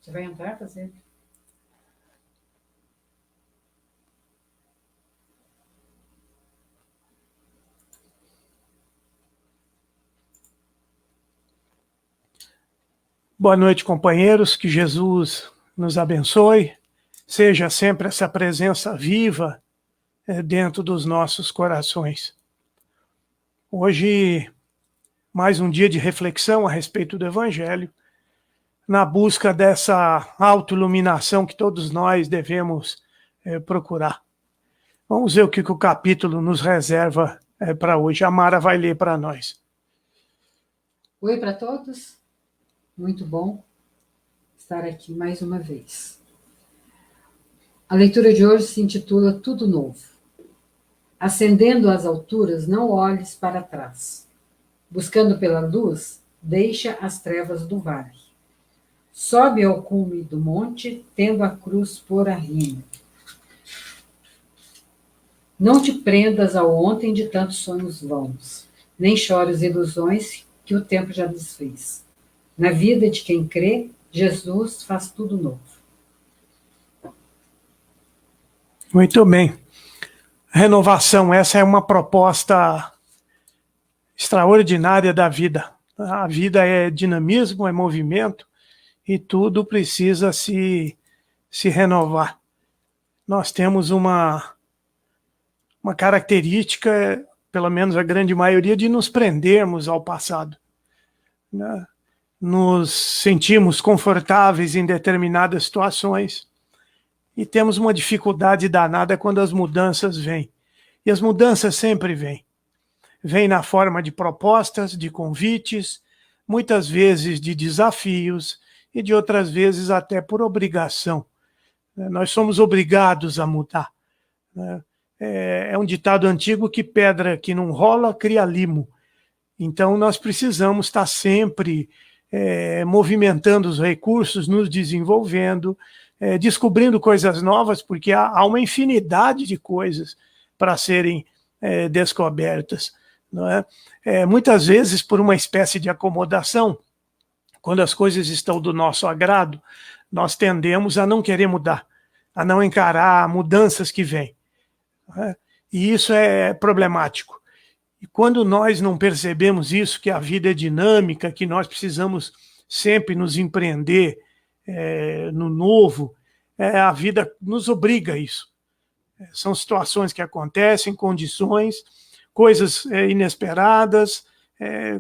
Você vai entrar, fazer? Boa noite, companheiros. Que Jesus nos abençoe. Seja sempre essa presença viva dentro dos nossos corações. Hoje, mais um dia de reflexão a respeito do Evangelho, na busca dessa autoiluminação que todos nós devemos procurar. Vamos ver o que o capítulo nos reserva para hoje. A Mara vai ler para nós. Oi para todos. Muito bom estar aqui mais uma vez. A leitura de hoje se intitula Tudo Novo. Ascendendo às alturas, não olhes para trás. Buscando pela luz, deixa as trevas do vale. Sobe ao cume do monte, tendo a cruz por arrimo. Não te prendas ao ontem de tantos sonhos vãos, nem chores ilusões que o tempo já desfez. Na vida de quem crê, Jesus faz tudo novo. Muito bem. Renovação, essa é uma proposta extraordinária da vida. A vida é dinamismo, é movimento e tudo precisa se renovar. Nós temos uma característica, pelo menos a grande maioria, de nos prendermos ao passado, né? Nos sentimos confortáveis em determinadas situações e temos uma dificuldade danada quando as mudanças vêm. E as mudanças sempre vêm. Vêm na forma de propostas, de convites, muitas vezes de desafios e de outras vezes até por obrigação. Nós somos obrigados a mudar. É um ditado antigo que pedra que não rola cria limo. Então nós precisamos estar sempre movimentando os recursos, nos desenvolvendo, descobrindo coisas novas, porque há uma infinidade de coisas para serem descobertas, não é? Muitas vezes, por uma espécie de acomodação, quando as coisas estão do nosso agrado, nós tendemos a não querer mudar, a não encarar mudanças que vêm, não é? E isso é problemático. E quando nós não percebemos isso, que a vida é dinâmica, que nós precisamos sempre nos empreender no novo, a vida nos obriga a isso. São situações que acontecem, condições, coisas inesperadas,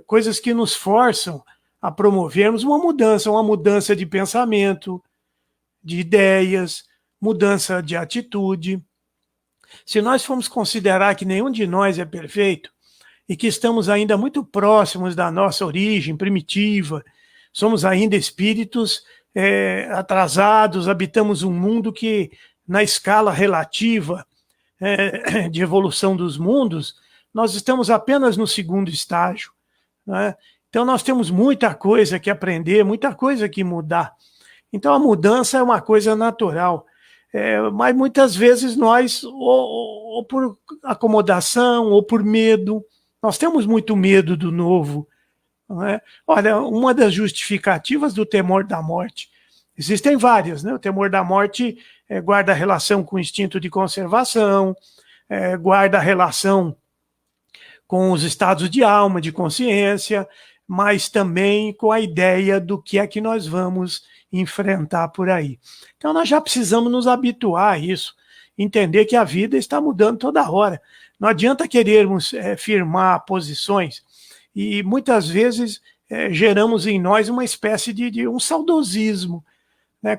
coisas que nos forçam a promovermos uma mudança de pensamento, de ideias, mudança de atitude. Se nós formos considerar que nenhum de nós é perfeito, e que estamos ainda muito próximos da nossa origem primitiva, somos ainda espíritos atrasados, habitamos um mundo que, na escala relativa de evolução dos mundos, nós estamos apenas no segundo estágio, né? Então nós temos muita coisa que aprender, muita coisa que mudar. Então a mudança é uma coisa natural, mas muitas vezes nós, ou por acomodação, ou por medo, nós temos muito medo do novo, não é? Olha, uma das justificativas do temor da morte, existem várias, né? O temor da morte guarda relação com o instinto de conservação, guarda relação com os estados de alma, de consciência, mas também com a ideia do que é que nós vamos enfrentar por aí. Então nós já precisamos nos habituar a isso, entender que a vida está mudando toda hora. Não adianta querermos firmar posições e muitas vezes geramos em nós uma espécie de um saudosismo, né?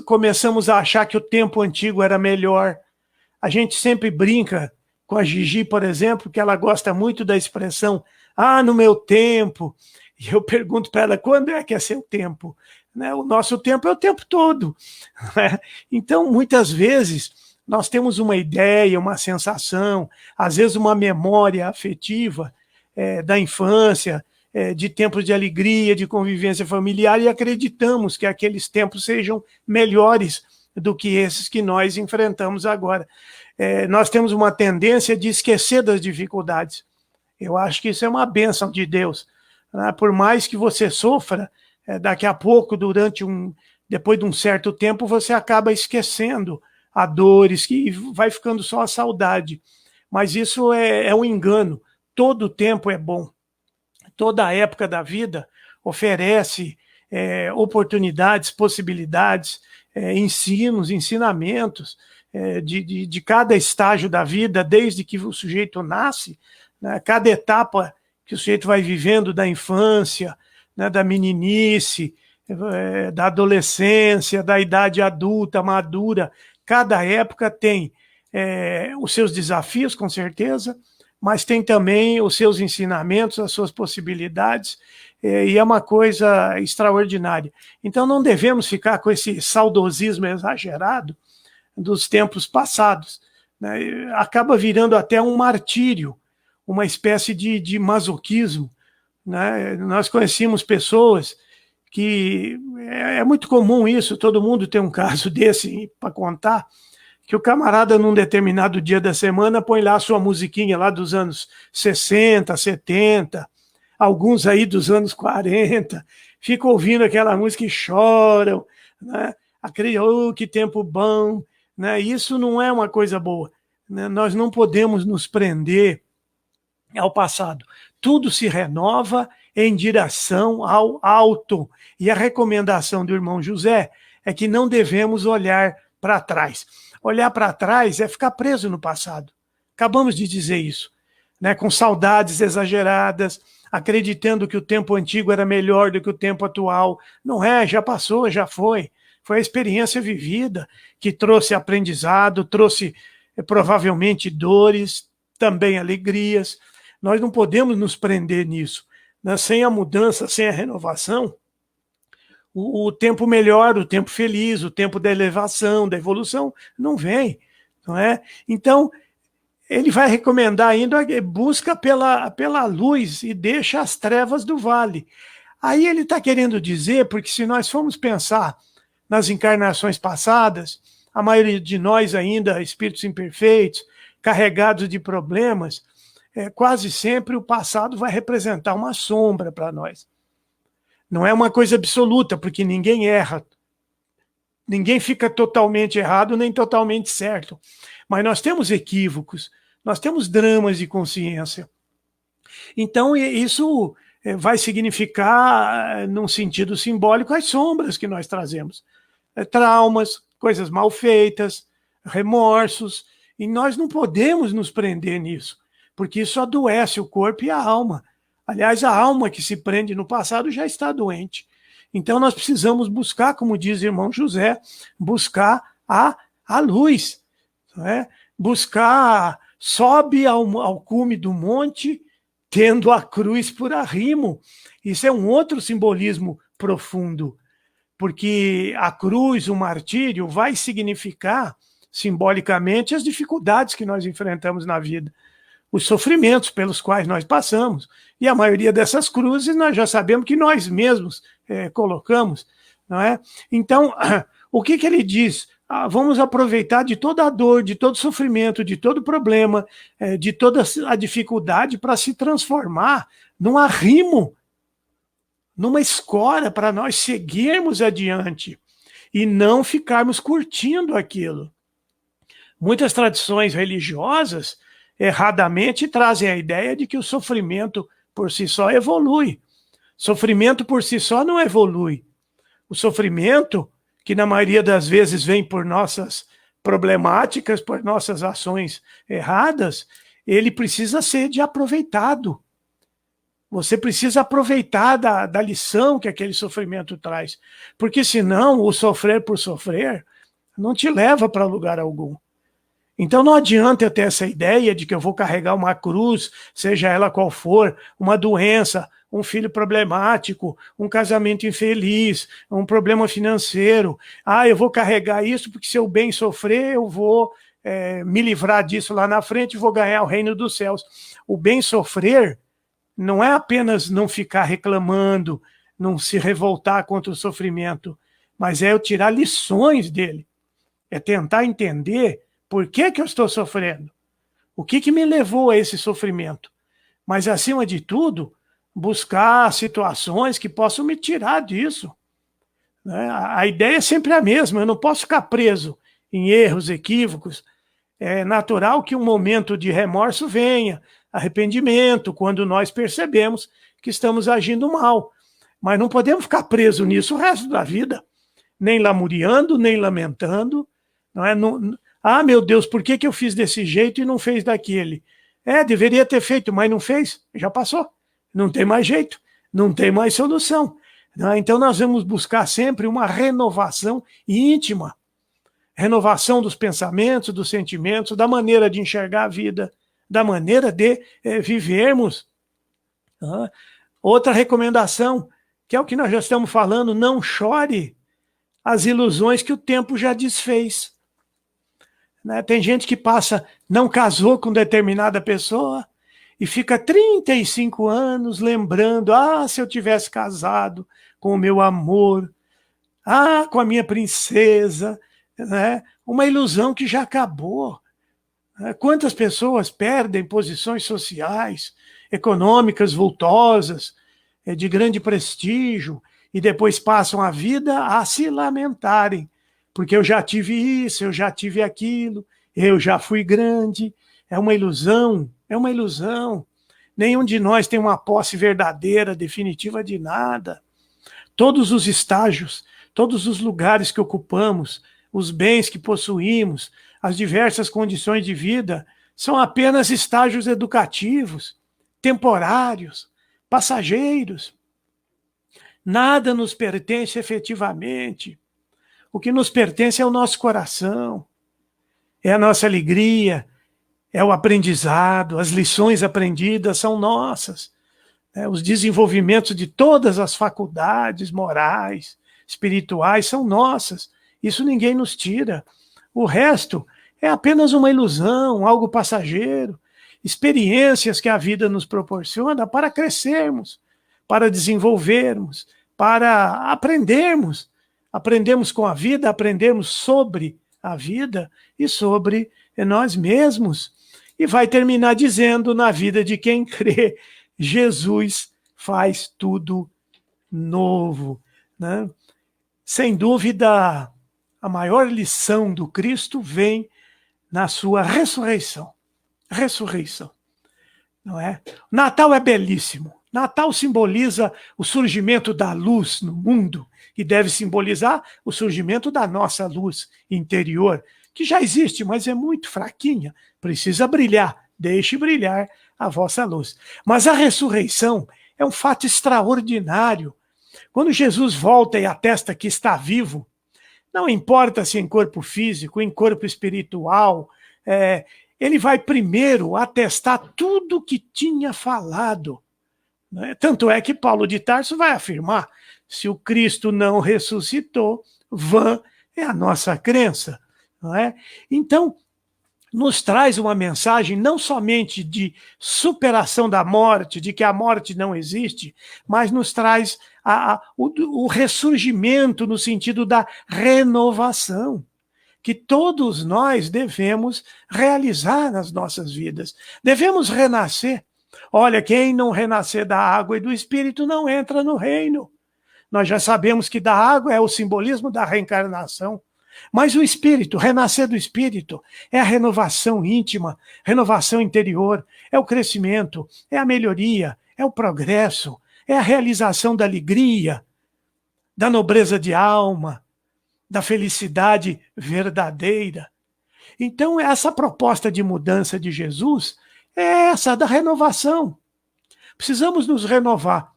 Começamos a achar que o tempo antigo era melhor. A gente sempre brinca com a Gigi, por exemplo, que ela gosta muito da expressão no meu tempo. E eu pergunto para ela, quando é que é seu tempo? Né? O nosso tempo é o tempo todo, né? Então, muitas vezes, nós temos uma ideia, uma sensação, às vezes uma memória afetiva da infância, de tempos de alegria, de convivência familiar, e acreditamos que aqueles tempos sejam melhores do que esses que nós enfrentamos agora. Nós temos uma tendência de esquecer das dificuldades. Eu acho que isso é uma bênção de Deus, né? Por mais que você sofra, daqui a pouco, durante um depois de um certo tempo você acaba esquecendo a dores, que vai ficando só a saudade. Mas isso é um engano. Todo tempo é bom. Toda a época da vida oferece oportunidades, possibilidades, ensinos, ensinamentos de cada estágio da vida, desde que o sujeito nasce, né, cada etapa que o sujeito vai vivendo da infância, né, da meninice, da adolescência, da idade adulta, madura. Cada época tem os seus desafios, com certeza, mas tem também os seus ensinamentos, as suas possibilidades, e é uma coisa extraordinária. Então não devemos ficar com esse saudosismo exagerado dos tempos passados, né? Acaba virando até um martírio, uma espécie de masoquismo, né? Nós conhecíamos pessoas que, é muito comum isso, todo mundo tem um caso desse para contar, que o camarada, num determinado dia da semana, põe lá a sua musiquinha lá dos anos 60, 70, alguns aí dos anos 40, fica ouvindo aquela música e choram, né? Oh, que tempo bom, né? Isso não é uma coisa boa, né? Nós não podemos nos prender ao passado. Tudo se renova em direção ao alto. E a recomendação do irmão José é que não devemos olhar para trás. Olhar para trás é ficar preso no passado. Acabamos de dizer isso, né? Com saudades exageradas, acreditando que o tempo antigo era melhor do que o tempo atual. Não é, já passou, já foi. Foi a experiência vivida que trouxe aprendizado, trouxe provavelmente dores, também alegrias. Nós não podemos nos prender nisso, né? Sem a mudança, sem a renovação, o tempo melhor, o tempo feliz, o tempo da elevação, da evolução, não vem, não é? Então, ele vai recomendar ainda, busca pela luz e deixa as trevas do vale. Aí ele está querendo dizer, porque se nós formos pensar nas encarnações passadas, a maioria de nós ainda, espíritos imperfeitos, carregados de problemas, quase sempre o passado vai representar uma sombra para nós. Não é uma coisa absoluta, porque ninguém erra. Ninguém fica totalmente errado nem totalmente certo. Mas nós temos equívocos, nós temos dramas de consciência. Então, isso vai significar, num sentido simbólico, as sombras que nós trazemos. Traumas, coisas mal feitas, remorsos. E nós não podemos nos prender nisso, porque isso adoece o corpo e a alma. Aliás, a alma que se prende no passado já está doente. Então nós precisamos buscar, como diz o irmão José, buscar a luz. Não é? Buscar, sobe ao cume do monte, tendo a cruz por arrimo. Isso é um outro simbolismo profundo, porque a cruz, o martírio, vai significar, simbolicamente, as dificuldades que nós enfrentamos na vida, os sofrimentos pelos quais nós passamos. E a maioria dessas cruzes nós já sabemos que nós mesmos colocamos, não é? Então, o que ele diz? Vamos aproveitar de toda a dor, de todo sofrimento, de todo problema, de toda a dificuldade para se transformar num arrimo, numa escora para nós seguirmos adiante e não ficarmos curtindo aquilo. Muitas tradições religiosas erradamente trazem a ideia de que o sofrimento por si só evolui. Sofrimento por si só não evolui. O sofrimento, que na maioria das vezes vem por nossas problemáticas, por nossas ações erradas, ele precisa ser aproveitado. Você precisa aproveitar da lição que aquele sofrimento traz. Porque senão o sofrer por sofrer não te leva para lugar algum. Então não adianta eu ter essa ideia de que eu vou carregar uma cruz, seja ela qual for, uma doença, um filho problemático, um casamento infeliz, um problema financeiro. Eu vou carregar isso porque se eu bem sofrer, eu vou me livrar disso lá na frente e vou ganhar o reino dos céus. O bem sofrer não é apenas não ficar reclamando, não se revoltar contra o sofrimento, mas é eu tirar lições dele. É tentar entender por que eu estou sofrendo? O que me levou a esse sofrimento? Mas, acima de tudo, buscar situações que possam me tirar disso. Né? A ideia é sempre a mesma, eu não posso ficar preso em erros, equívocos. É natural que um momento de remorso venha, arrependimento, quando nós percebemos que estamos agindo mal. Mas não podemos ficar presos nisso o resto da vida, nem lamuriando, nem lamentando. Não é? Meu Deus, por que eu fiz desse jeito e não fez daquele? Deveria ter feito, mas não fez, já passou. Não tem mais jeito, não tem mais solução. Não é? Então nós vamos buscar sempre uma renovação íntima, renovação dos pensamentos, dos sentimentos, da maneira de enxergar a vida, da maneira de vivermos. Outra recomendação, que é o que nós já estamos falando, não chore as ilusões que o tempo já desfez. Né? Tem gente que não casou com determinada pessoa e fica 35 anos lembrando, se eu tivesse casado com o meu amor, com a minha princesa, né? Uma ilusão que já acabou. Quantas pessoas perdem posições sociais, econômicas vultosas, de grande prestígio, e depois passam a vida a se lamentarem, porque eu já tive isso, eu já tive aquilo, eu já fui grande. É uma ilusão, é uma ilusão. Nenhum de nós tem uma posse verdadeira, definitiva de nada. Todos os estágios, todos os lugares que ocupamos, os bens que possuímos, as diversas condições de vida, são apenas estágios educativos, temporários, passageiros. Nada nos pertence efetivamente. O que nos pertence é o nosso coração, é a nossa alegria, é o aprendizado, as lições aprendidas são nossas. Os desenvolvimentos de todas as faculdades morais, espirituais são nossas. Isso ninguém nos tira. O resto é apenas uma ilusão, algo passageiro, experiências que a vida nos proporciona para crescermos, para desenvolvermos, para aprendermos. Aprendemos com a vida, aprendemos sobre a vida e sobre nós mesmos. E vai terminar dizendo, na vida de quem crê, Jesus faz tudo novo. Né? Sem dúvida, a maior lição do Cristo vem na sua ressurreição. Ressurreição. Não é? Natal é belíssimo. Natal simboliza o surgimento da luz no mundo e deve simbolizar o surgimento da nossa luz interior, que já existe, mas é muito fraquinha, precisa brilhar. Deixe brilhar a vossa luz. Mas a ressurreição é um fato extraordinário. Quando Jesus volta e atesta que está vivo, não importa se em corpo físico, em corpo espiritual, ele vai primeiro atestar tudo que tinha falado. Né? Tanto é que Paulo de Tarso vai afirmar, se o Cristo não ressuscitou, vã é a nossa crença. Não é? Então, nos traz uma mensagem não somente de superação da morte, de que a morte não existe, mas nos traz o ressurgimento no sentido da renovação, que todos nós devemos realizar nas nossas vidas. Devemos renascer. Olha, quem não renascer da água e do Espírito não entra no reino. Nós já sabemos que da água é o simbolismo da reencarnação. Mas o Espírito, renascer do Espírito, é a renovação íntima, renovação interior, é o crescimento, é a melhoria, é o progresso, é a realização da alegria, da nobreza de alma, da felicidade verdadeira. Então, essa proposta de mudança de Jesus é essa da renovação. Precisamos nos renovar.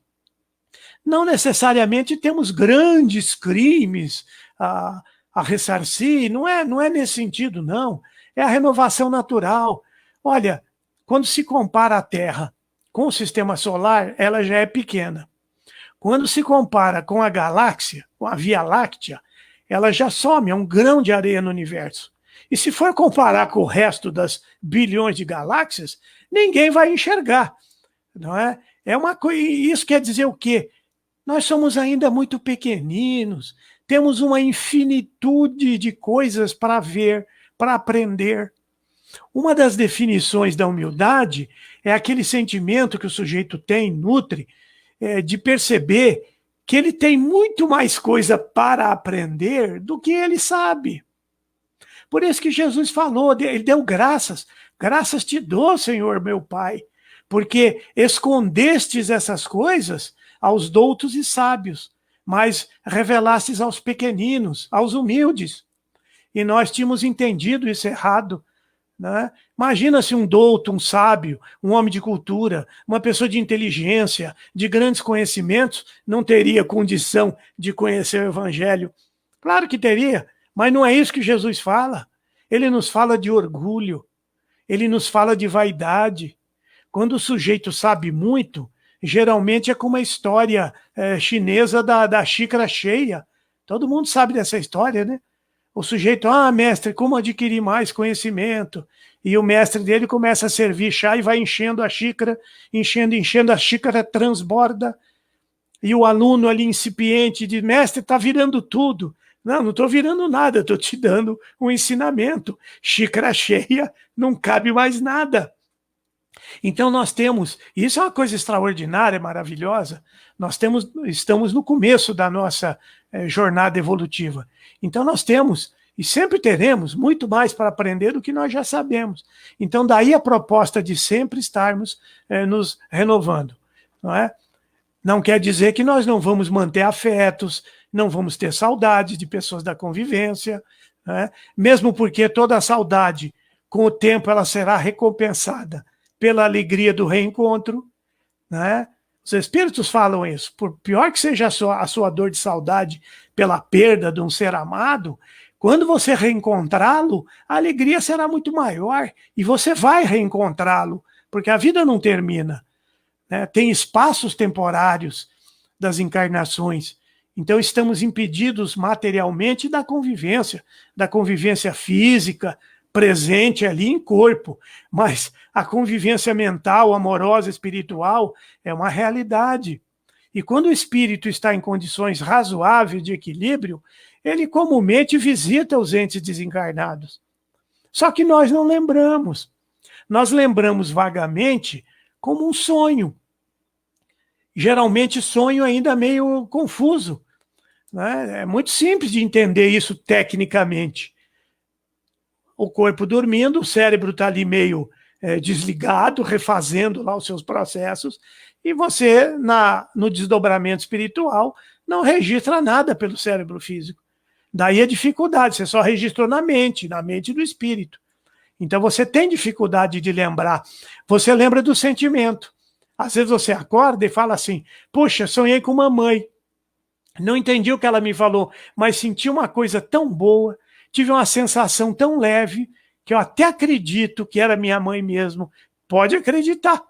Não necessariamente temos grandes crimes a ressarcir, não é nesse sentido, não. É a renovação natural. Olha, quando se compara a Terra com o sistema solar, ela já é pequena. Quando se compara com a galáxia, com a Via Láctea, ela já some, é um grão de areia no universo. E se for comparar com o resto das bilhões de galáxias, ninguém vai enxergar. Não é? Isso quer dizer o quê? Nós somos ainda muito pequeninos, temos uma infinitude de coisas para ver, para aprender. Uma das definições da humildade é aquele sentimento que o sujeito tem, nutre, de perceber que ele tem muito mais coisa para aprender do que ele sabe. Por isso que Jesus falou, ele deu graças. Graças te dou, Senhor, meu Pai, porque escondestes essas coisas aos doutos e sábios, mas revelastes aos pequeninos, aos humildes. E nós tínhamos entendido isso errado, né? Imagina se um douto, um sábio, um homem de cultura, uma pessoa de inteligência, de grandes conhecimentos, não teria condição de conhecer o Evangelho. Claro que teria, mas não é isso que Jesus fala. Ele nos fala de orgulho, ele nos fala de vaidade. Quando o sujeito sabe muito, geralmente é como a história chinesa da xícara cheia. Todo mundo sabe dessa história, né? O sujeito, mestre, como adquirir mais conhecimento? E o mestre dele começa a servir chá e vai enchendo a xícara, enchendo, a xícara transborda. E o aluno ali incipiente diz, mestre, está virando tudo. Não estou virando nada, estou te dando um ensinamento. Xícara cheia, não cabe mais nada. Então nós temos, isso é uma coisa extraordinária, maravilhosa, estamos no começo da nossa jornada evolutiva. Então nós temos, e sempre teremos, muito mais para aprender do que nós já sabemos. Então daí a proposta de sempre estarmos nos renovando, não é? Não quer dizer que nós não vamos manter afetos, não vamos ter saudade de pessoas da convivência, né? Mesmo porque toda a saudade, com o tempo, ela será recompensada pela alegria do reencontro, né? Os espíritos falam isso. Por pior que seja a sua dor de saudade pela perda de um ser amado, quando você reencontrá-lo, a alegria será muito maior e você vai reencontrá-lo, porque a vida não termina, né? Tem espaços temporários das encarnações. Então estamos impedidos materialmente da convivência física, presente ali em corpo, mas a convivência mental, amorosa, espiritual é uma realidade. E quando o espírito está em condições razoáveis de equilíbrio, ele comumente visita os entes desencarnados. Só que nós não lembramos. Nós lembramos vagamente como um sonho. Geralmente sonho ainda meio confuso, né? É muito simples de entender isso tecnicamente. O corpo dormindo, o cérebro está ali meio desligado, refazendo lá os seus processos, e você, no desdobramento espiritual, não registra nada pelo cérebro físico. Daí a dificuldade, você só registrou na mente do espírito. Então você tem dificuldade de lembrar. Você lembra do sentimento. Às vezes você acorda e fala assim, puxa, sonhei com mamãe. Não entendi o que ela me falou, mas senti uma coisa tão boa, tive uma sensação tão leve, que eu até acredito que era minha mãe mesmo. Pode acreditar.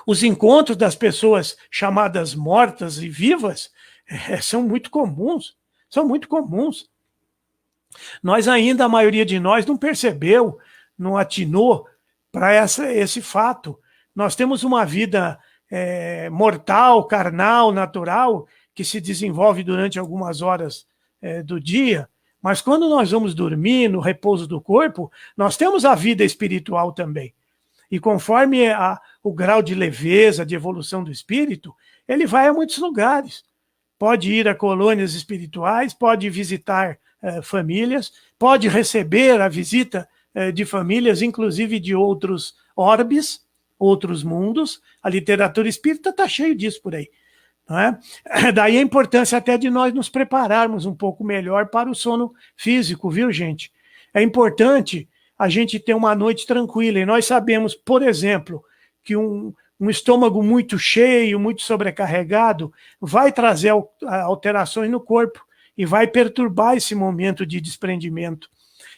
Os encontros das pessoas chamadas mortas e vivas são muito comuns. São muito comuns. Nós ainda, a maioria de nós, não percebeu, não atinou para esse fato. Nós temos uma vida mortal, carnal, natural, que se desenvolve durante algumas horas do dia, mas quando nós vamos dormir, no repouso do corpo, nós temos a vida espiritual também. E conforme o grau de leveza, de evolução do espírito, ele vai a muitos lugares. Pode ir a colônias espirituais, pode visitar famílias, pode receber a visita de famílias, inclusive de outros orbes, outros mundos. A literatura espírita está cheia disso por aí. Não é? Daí a importância até de nós nos prepararmos um pouco melhor para o sono físico, viu, gente? É importante a gente ter uma noite tranquila. E nós sabemos, por exemplo, que um estômago muito cheio, muito sobrecarregado, vai trazer alterações no corpo e vai perturbar esse momento de desprendimento.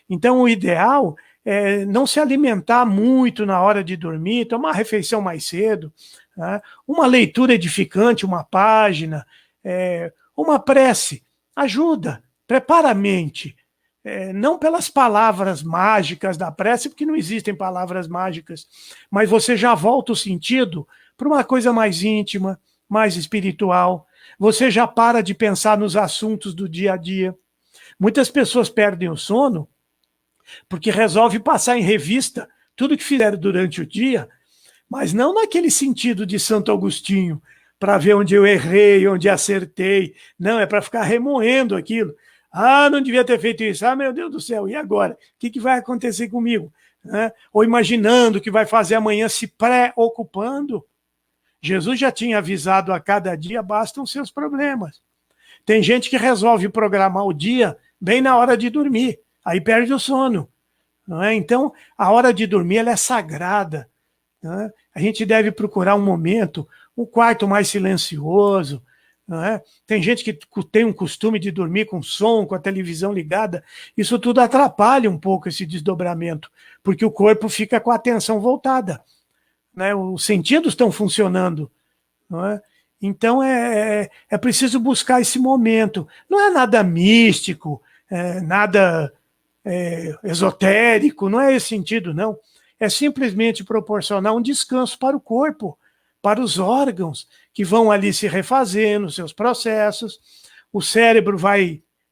Então, o ideal é não se alimentar muito na hora de dormir, tomar a refeição mais cedo, né? Uma leitura edificante, uma página, uma prece, ajuda, prepara a mente. Não pelas palavras mágicas da prece, porque não existem palavras mágicas, mas você já volta o sentido para uma coisa mais íntima, mais espiritual. Você já para de pensar nos assuntos do dia a dia. Muitas pessoas perdem o sono porque resolve passar em revista tudo que fizeram durante o dia, mas não naquele sentido de Santo Agostinho, para ver onde eu errei, onde acertei. Não, é para ficar remoendo aquilo. Ah, não devia ter feito isso. Ah, meu Deus do céu, e agora? O que vai acontecer comigo? Ou imaginando o que vai fazer amanhã, se preocupando. Jesus já tinha avisado: a cada dia bastam seus problemas. Tem gente que resolve programar o dia bem na hora de dormir, aí perde o sono. Não é? Então, a hora de dormir ela é sagrada. Não é? A gente deve procurar um momento, um quarto mais silencioso. Não é? Tem gente que tem um costume de dormir com som, com a televisão ligada. Isso tudo atrapalha um pouco esse desdobramento, porque o corpo fica com a atenção voltada. Né? Os sentidos estão funcionando. Não é? Então é preciso buscar esse momento. Não é nada místico, nada esotérico, não é esse sentido, não. É simplesmente proporcionar um descanso para o corpo, para os órgãos, que vão ali se refazer nos seus processos. O cérebro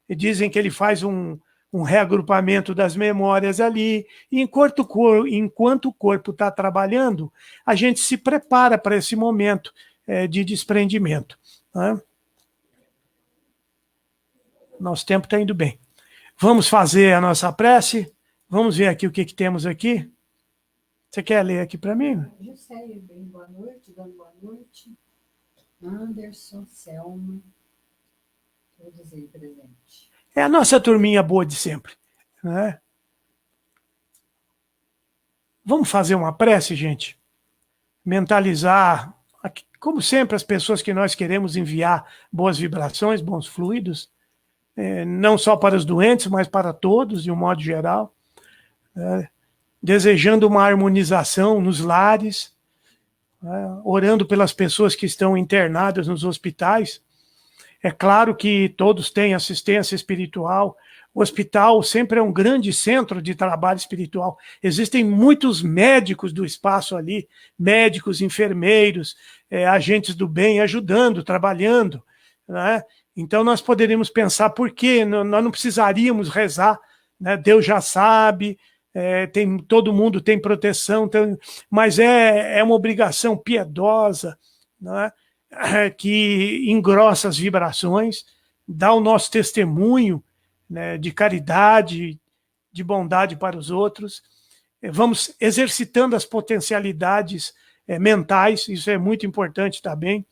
dizem que ele faz um reagrupamento das memórias ali, e enquanto o corpo está trabalhando, a gente se prepara para esse momento de desprendimento. Né? Nosso tempo está indo bem. Vamos fazer a nossa prece? Vamos ver aqui o que temos aqui? Você quer ler aqui para mim? Jusceia, bem, boa noite, dando boa noite. Anderson, Selma, todos aí presentes. É a nossa turminha boa de sempre. Né? Vamos fazer uma prece, gente? Mentalizar, como sempre, as pessoas que nós queremos enviar boas vibrações, bons fluidos, não só para os doentes, mas para todos, de um modo geral. Desejando uma harmonização nos lares, orando pelas pessoas que estão internadas nos hospitais. É claro que todos têm assistência espiritual. O hospital sempre é um grande centro de trabalho espiritual. Existem muitos médicos do espaço ali, médicos, enfermeiros, agentes do bem ajudando, trabalhando. Né? Então nós poderíamos pensar por que nós não precisaríamos rezar. Né? Deus já sabe, todo mundo tem proteção, mas é uma obrigação piedosa, né? Que engrossa as vibrações, dá o nosso testemunho, né, de caridade, de bondade para os outros. Vamos exercitando as potencialidades mentais, isso é muito importante também.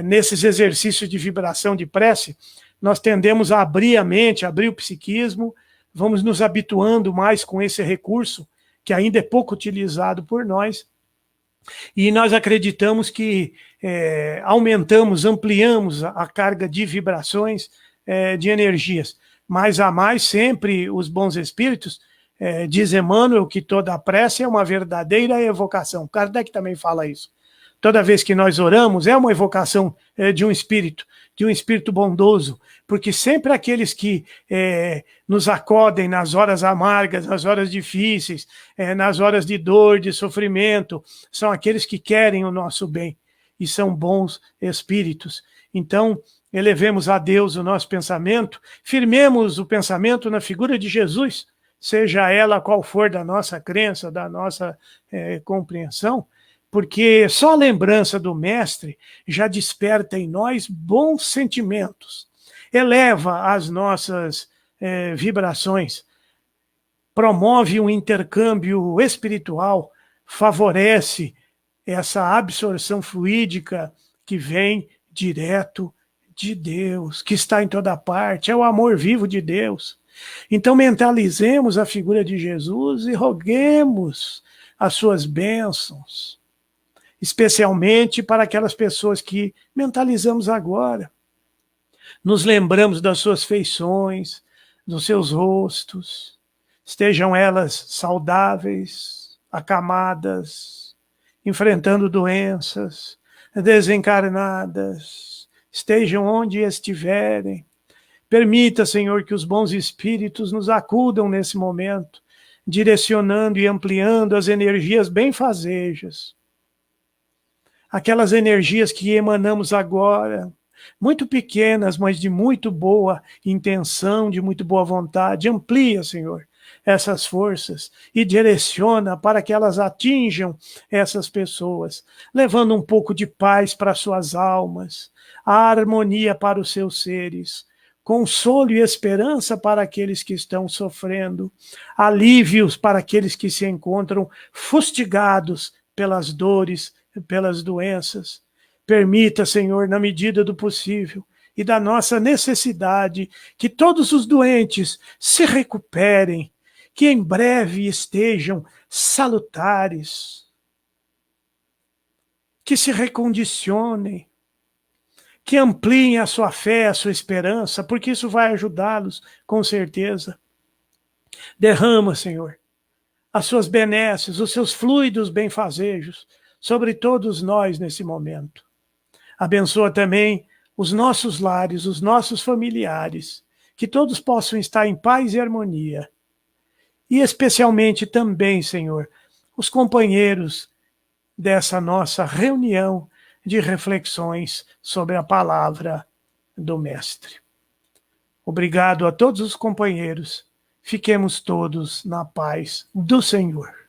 Nesses exercícios de vibração de prece, nós tendemos a abrir a mente, abrir o psiquismo, vamos nos habituando mais com esse recurso, que ainda é pouco utilizado por nós, e nós acreditamos que aumentamos, ampliamos a carga de vibrações, de energias. Mais a mais, sempre os bons espíritos, diz Emmanuel que toda a prece é uma verdadeira evocação. Kardec também fala isso. Toda vez que nós oramos, é uma evocação de um espírito bondoso, porque sempre aqueles que nos acodem nas horas amargas, nas horas difíceis, nas horas de dor, de sofrimento, são aqueles que querem o nosso bem e são bons espíritos. Então, elevemos a Deus o nosso pensamento, firmemos o pensamento na figura de Jesus, seja ela qual for da nossa crença, da nossa compreensão, porque só a lembrança do Mestre já desperta em nós bons sentimentos, eleva as nossas vibrações, promove um intercâmbio espiritual, favorece essa absorção fluídica que vem direto de Deus, que está em toda parte, é o amor vivo de Deus. Então mentalizemos a figura de Jesus e roguemos as suas bênçãos, especialmente para aquelas pessoas que mentalizamos agora. Nos lembramos das suas feições, dos seus rostos, estejam elas saudáveis, acamadas, enfrentando doenças, desencarnadas, estejam onde estiverem. Permita, Senhor, que os bons espíritos nos acudam nesse momento, direcionando e ampliando as energias benfazejas, aquelas energias que emanamos agora, muito pequenas, mas de muito boa intenção, de muito boa vontade. Amplia, Senhor, essas forças e direciona para que elas atinjam essas pessoas, levando um pouco de paz para suas almas, a harmonia para os seus seres, consolo e esperança para aqueles que estão sofrendo, alívios para aqueles que se encontram fustigados pelas dores, pelas doenças. Permita, Senhor, na medida do possível e da nossa necessidade, que todos os doentes se recuperem, que em breve estejam salutares, que se recondicionem, que ampliem a sua fé, a sua esperança, porque isso vai ajudá-los, com certeza. Derrama, Senhor, as suas benesses, os seus fluidos benfazejos sobre todos nós nesse momento. Abençoa também os nossos lares, os nossos familiares, que todos possam estar em paz e harmonia. E especialmente também, Senhor, os companheiros dessa nossa reunião de reflexões sobre a palavra do Mestre. Obrigado a todos os companheiros. Fiquemos todos na paz do Senhor.